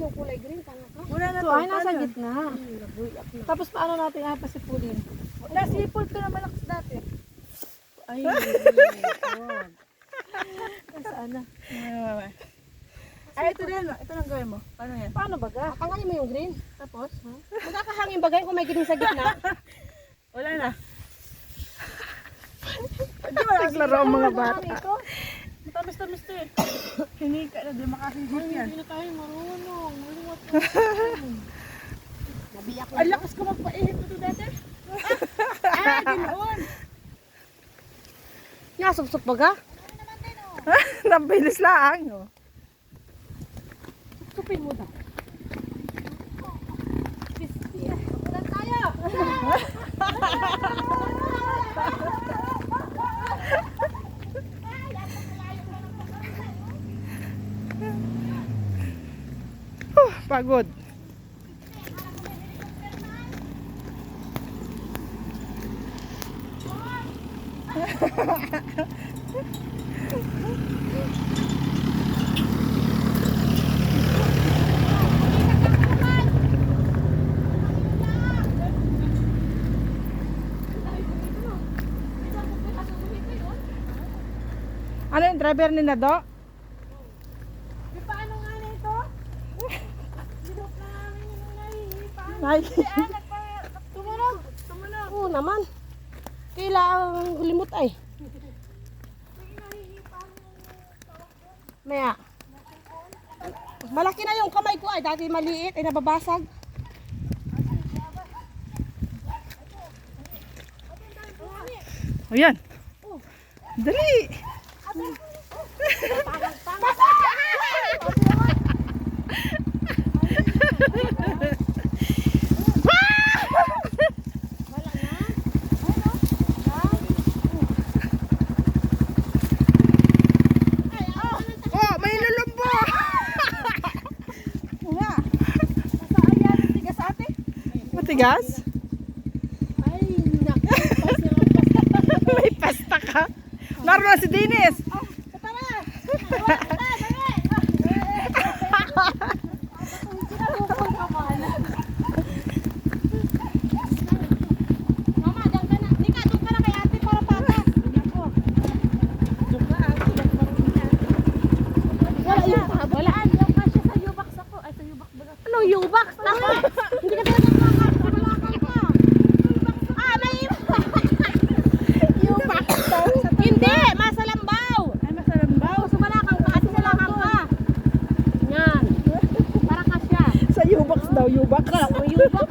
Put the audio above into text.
yung kulay green, tanga ka. Wala na So to. ay nasa Paano? gitna. Nabuyak na. Tapos paano natin pasipulin? Nasipol ko na malakas dati. Ay, Saan na? Ay, ito din. Ito lang gawin mo. Paano yan? Paano baga? tanggalin mo yung green. Tapos? Magkakahangin bagay kung may green sa gitna. Wala na. Hindi wala. Naglaro ang mga bata. Ito. Matamis-tamis to eh. Hinika na, di makakihit yan. Hindi na tayo marunong. Maluwat na. Nabiyak na. Ang lakas ko magpaihit ito dati. Ginoon. Nasubsok baga? Nabilis lang. Oh. Supin mo daw. Ulan tayo! Pagod. Ano yung driver ni Nado? Paano nga na ito? Hirap na namin yung nahihipan. Ay. Tumunog. Tumunog. Oo naman. Kailangan limot ay. Maya. Malaki na yung kamay ko ay. Dati maliit ay nababasag. Ayan. Dali. Oh, may lulumbo. Nga. Nasaan yan ang tigas ate? Matigas? Ay, naku. May pasta ka. Naroon si Dennis. Mama, dyan ka na. Nika, doon ka na kay ate para patas. Wala yung wala. Yung kasya sa U-box ako. Ay, sa U-box ba? Anong U-box? Tama. Hindi ka talaga makakalakan ka. Ah, may U-box daw. Hindi, masalambaw. Ay, masalambaw. Sumalakang ka, ate salakang ka. Yan. Para kasya. Sa U-box daw, U-box. Ang U-box,